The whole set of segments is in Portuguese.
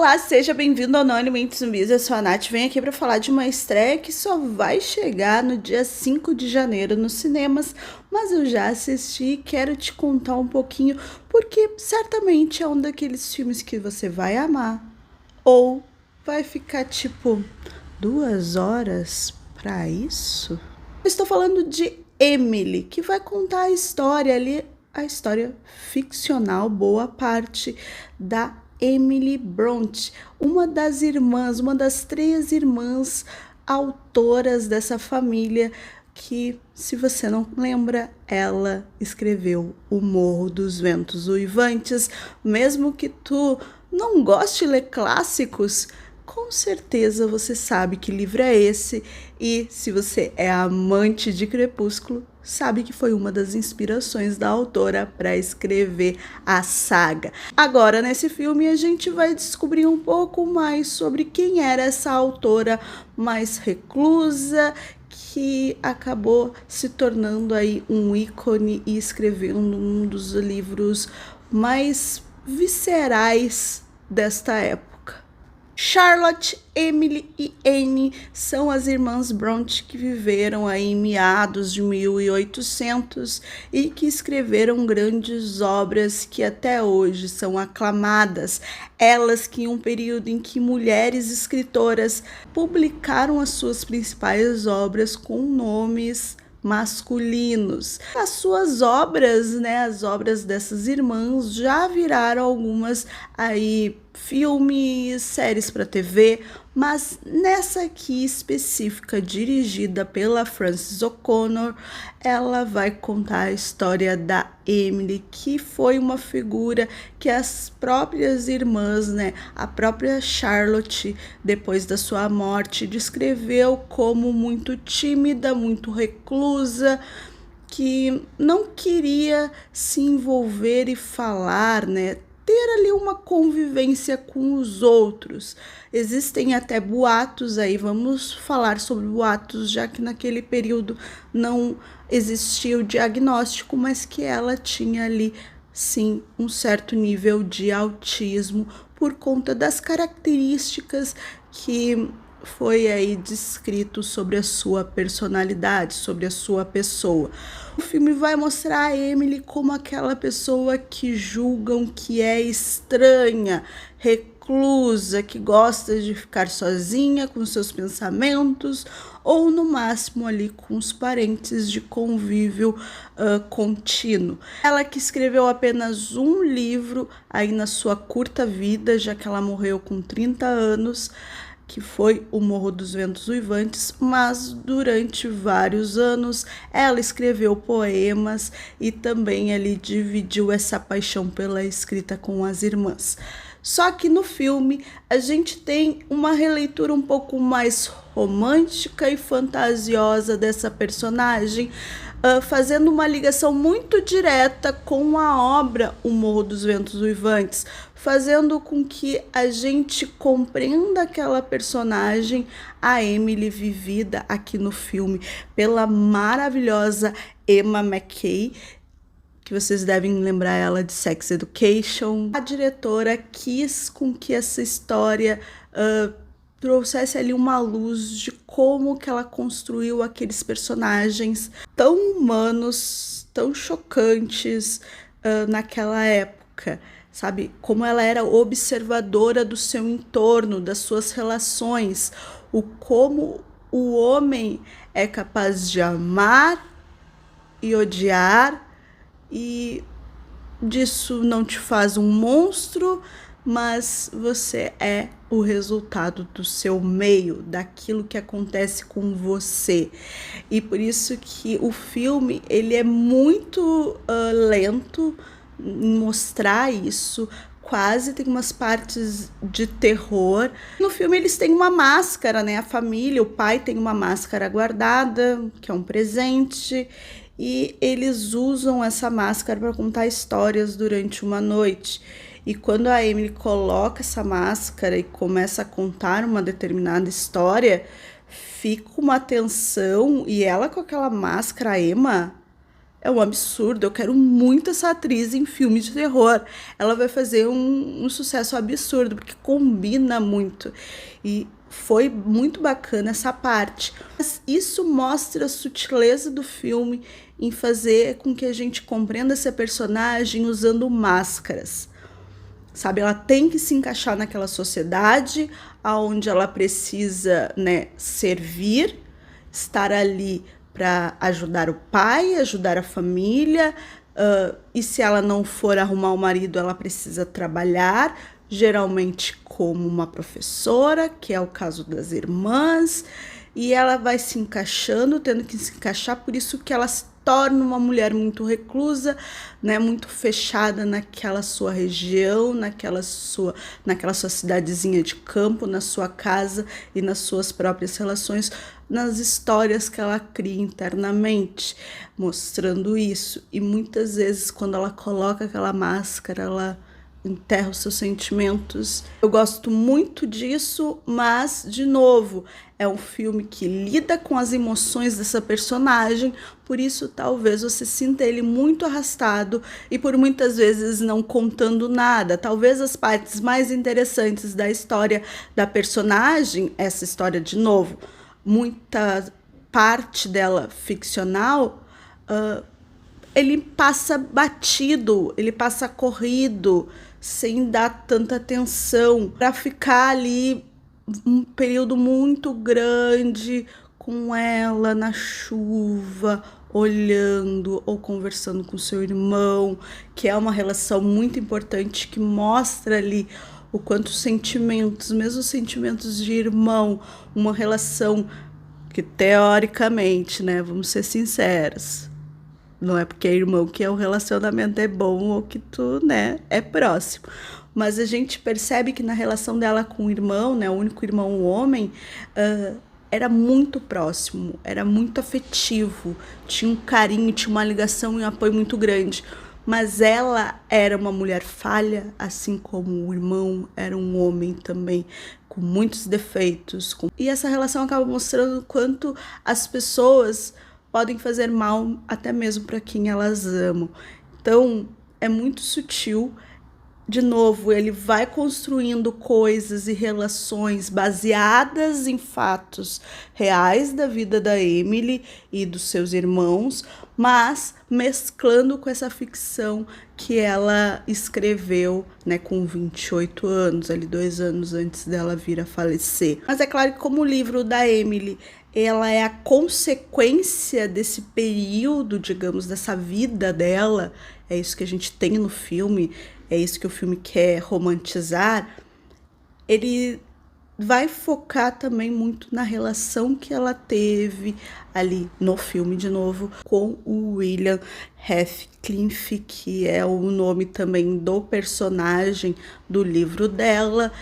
Olá, seja bem-vindo ao Anonymamente Zumbis, eu sou a Nath, venho aqui para falar de uma estreia que só vai chegar no dia 5 de janeiro nos cinemas, mas eu já assisti e quero te contar um pouquinho, porque certamente é um daqueles filmes que você vai amar, ou vai ficar tipo 2 horas para isso? Eu estou falando de Emily, que vai contar a história ali, a história ficcional, boa parte da Emily Brontë, uma das 3 irmãs autoras dessa família que, se você não lembra, ela escreveu O Morro dos Ventos Uivantes. Mesmo que tu não goste de ler clássicos, com certeza você sabe que livro é esse, e se você é amante de Crepúsculo, sabe que foi uma das inspirações da autora para escrever a saga. Agora, nesse filme, a gente vai descobrir um pouco mais sobre quem era essa autora mais reclusa, que acabou se tornando aí um ícone e escrevendo um dos livros mais viscerais desta época. Charlotte, Emily e Anne são as irmãs Brontë que viveram aí em meados de 1800 e que escreveram grandes obras que até hoje são aclamadas. Elas que em um período em que mulheres escritoras publicaram as suas principais obras com nomes masculinos. As suas obras, as obras dessas irmãs já viraram algumas aí filmes, séries para TV, mas nessa aqui específica, dirigida pela Frances O'Connor, ela vai contar a história da Emily, que foi uma figura que as próprias irmãs, a própria Charlotte, depois da sua morte, descreveu como muito tímida, muito reclusa, que não queria se envolver e falar, ter ali uma convivência com os outros. Existem até boatos aí, vamos falar sobre boatos, já que naquele período não existia o diagnóstico, mas que ela tinha ali, sim, um certo nível de autismo por conta das características que foi aí descrito sobre a sua personalidade, sobre a sua pessoa. O filme vai mostrar a Emily como aquela pessoa que julgam que é estranha, reclusa, que gosta de ficar sozinha com seus pensamentos ou no máximo ali com os parentes de convívio contínuo. Ela que escreveu apenas um livro aí na sua curta vida, já que ela morreu com 30 anos, que foi O Morro dos Ventos Uivantes, mas durante vários anos ela escreveu poemas e também ali dividiu essa paixão pela escrita com as irmãs. Só que no filme a gente tem uma releitura um pouco mais romântica e fantasiosa dessa personagem, fazendo uma ligação muito direta com a obra O Morro dos Ventos Uivantes, fazendo com que a gente compreenda aquela personagem, a Emily, vivida aqui no filme pela maravilhosa Emma Mackey, que vocês devem lembrar ela de Sex Education. A diretora quis com que essa história trouxesse ali uma luz de como que ela construiu aqueles personagens tão humanos, tão chocantes naquela época, sabe? Como ela era observadora do seu entorno, das suas relações, como o homem é capaz de amar e odiar, e disso não te faz um monstro, mas você é o resultado do seu meio, daquilo que acontece com você. E por isso que o filme ele é muito lento em mostrar isso, quase tem umas partes de terror. No filme eles têm uma máscara, a família, o pai tem uma máscara guardada, que é um presente, e eles usam essa máscara para contar histórias durante uma noite. E quando a Emily coloca essa máscara e começa a contar uma determinada história, fica uma tensão, e ela com aquela máscara, a Emma, é um absurdo. Eu quero muito essa atriz em filme de terror. Ela vai fazer um sucesso absurdo, porque combina muito. E foi muito bacana essa parte. Mas isso mostra a sutileza do filme em fazer com que a gente compreenda essa personagem usando máscaras. Sabe, ela tem que se encaixar naquela sociedade onde ela precisa, né, servir, estar ali para ajudar o pai, ajudar a família, e se ela não for arrumar o marido, ela precisa trabalhar, geralmente como uma professora, que é o caso das irmãs, e ela vai se encaixando, tendo que se encaixar, por isso que ela se torna uma mulher muito reclusa, né, muito fechada naquela sua região, naquela sua cidadezinha de campo, na sua casa e nas suas próprias relações, nas histórias que ela cria internamente, mostrando isso. E muitas vezes, quando ela coloca aquela máscara, ela enterra os seus sentimentos. Eu gosto muito disso, mas, de novo, é um filme que lida com as emoções dessa personagem, por isso talvez você sinta ele muito arrastado e por muitas vezes não contando nada. Talvez as partes mais interessantes da história da personagem, essa história de novo, muita parte dela ficcional, ele passa batido, ele passa corrido, sem dar tanta atenção, para ficar ali um período muito grande com ela na chuva, olhando ou conversando com seu irmão, que é uma relação muito importante que mostra ali o quanto os sentimentos, mesmo os sentimentos de irmão, uma relação que teoricamente, né, vamos ser sinceros, não é porque é irmão que o relacionamento é bom ou que tu, né, é próximo. Mas a gente percebe que na relação dela com o irmão, né, o único irmão, o homem, era muito próximo, era muito afetivo, tinha um carinho, tinha uma ligação e um apoio muito grande. Mas ela era uma mulher falha, assim como o irmão era um homem também, com muitos defeitos. E essa relação acaba mostrando o quanto as pessoas podem fazer mal até mesmo para quem elas amam. Então, é muito sutil. De novo, ele vai construindo coisas e relações baseadas em fatos reais da vida da Emily e dos seus irmãos, mas mesclando com essa ficção que ela escreveu, né, com 28 anos, ali 2 anos antes dela vir a falecer. Mas é claro que como o livro da Emily, ela é a consequência desse período, digamos, dessa vida dela, é isso que a gente tem no filme, é isso que o filme quer romantizar, ele vai focar também muito na relação que ela teve ali no filme, de novo, com o William Heathcliff, que é o nome também do personagem do livro dela,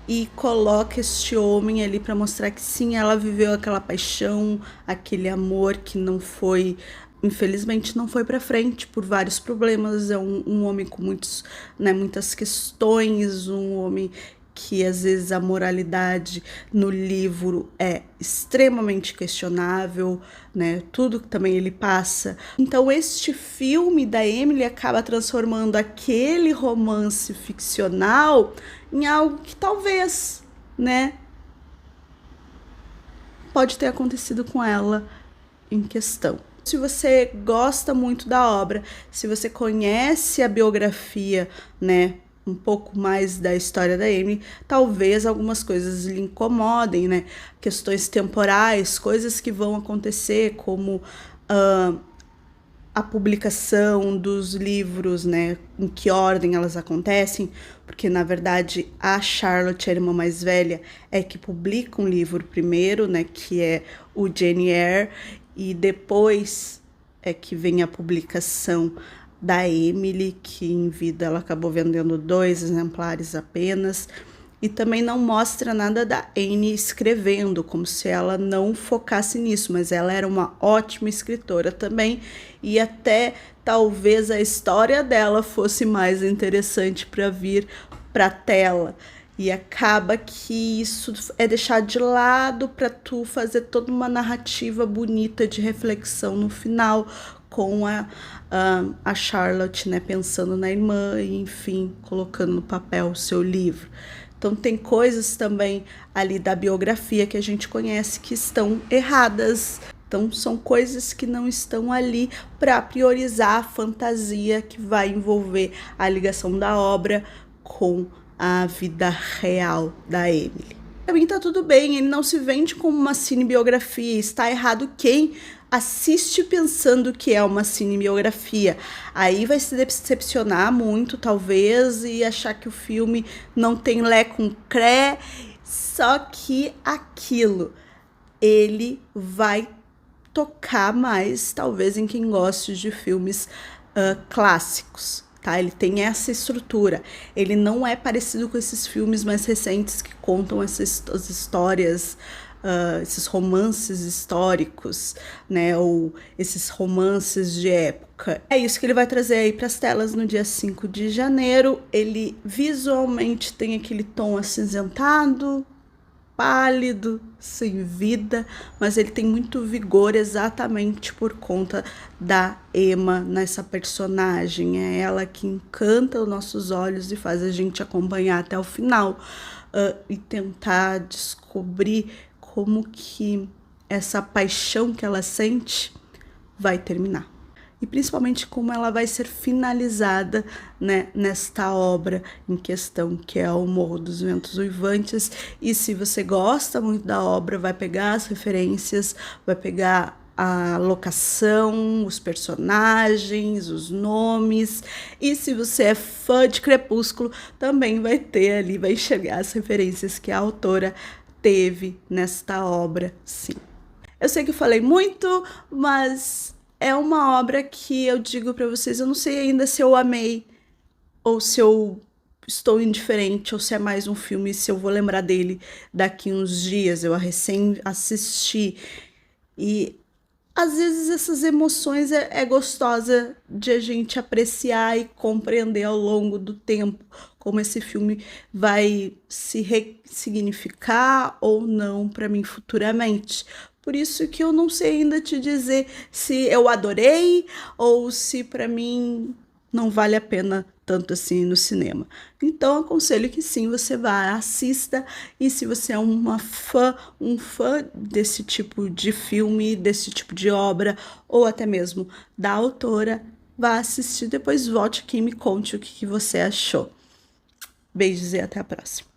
e coloca este homem ali para mostrar que sim, ela viveu aquela paixão, aquele amor que não foi, infelizmente não foi para frente por vários problemas. É um homem com muitos, né, muitas questões, um homem que às vezes a moralidade no livro é extremamente questionável, né? Tudo que também ele passa. Então este filme da Emily acaba transformando aquele romance ficcional em algo que talvez, né, pode ter acontecido com ela em questão. Se você gosta muito da obra, se você conhece a biografia, né, um pouco mais da história da Emily, talvez algumas coisas lhe incomodem, né? Questões temporais, coisas que vão acontecer, como a publicação dos livros, né? Em que ordem elas acontecem, porque na verdade a Charlotte, a irmã mais velha, é que publica um livro primeiro, né? Que é o Jane Eyre, e depois é que vem a publicação da Emily, que em vida ela acabou vendendo 2 exemplares apenas, e também não mostra nada da Anne escrevendo, como se ela não focasse nisso, mas ela era uma ótima escritora também, e até talvez a história dela fosse mais interessante para vir para a tela. E acaba que isso é deixado de lado para tu fazer toda uma narrativa bonita de reflexão no final, com a Charlotte, né, pensando na irmã e, enfim, colocando no papel o seu livro. Então tem coisas também ali da biografia que a gente conhece que estão erradas. Então são coisas que não estão ali para priorizar a fantasia que vai envolver a ligação da obra com a vida real da Emily. Pra mim tá tudo bem, ele não se vende como uma cinebiografia, está errado quem assiste pensando que é uma cinebiografia. Aí vai se decepcionar muito, talvez, e achar que o filme não tem lé com cré, só que aquilo, ele vai tocar mais, talvez, em quem goste de filmes clássicos. Tá? Ele tem essa estrutura. Ele não é parecido com esses filmes mais recentes que contam essas histórias, esses romances históricos, né? Ou esses romances de época. É isso que ele vai trazer aí para as telas no dia 5 de janeiro. Ele visualmente tem aquele tom acinzentado, pálido, sem vida, mas ele tem muito vigor exatamente por conta da Emma nessa personagem. É ela que encanta os nossos olhos e faz a gente acompanhar até o final e tentar descobrir como que essa paixão que ela sente vai terminar. E principalmente como ela vai ser finalizada, né, nesta obra em questão, que é o Morro dos Ventos Uivantes. E se você gosta muito da obra, vai pegar as referências, vai pegar a locação, os personagens, os nomes. E se você é fã de Crepúsculo, também vai ter ali, vai enxergar as referências que a autora teve nesta obra, sim. Eu sei que eu falei muito, mas é uma obra que eu digo para vocês, eu não sei ainda se eu amei ou se eu estou indiferente ou se é mais um filme, se eu vou lembrar dele daqui uns dias. Eu recém assisti e às vezes essas emoções é gostosa de a gente apreciar e compreender ao longo do tempo como esse filme vai se ressignificar ou não para mim futuramente. Por isso que eu não sei ainda te dizer se eu adorei ou se para mim não vale a pena tanto assim no cinema. Então, aconselho que sim, você vá, assista, e se você é um fã desse tipo de filme, desse tipo de obra, ou até mesmo da autora, vá assistir, depois volte aqui e me conte o que você achou. Beijos e até a próxima.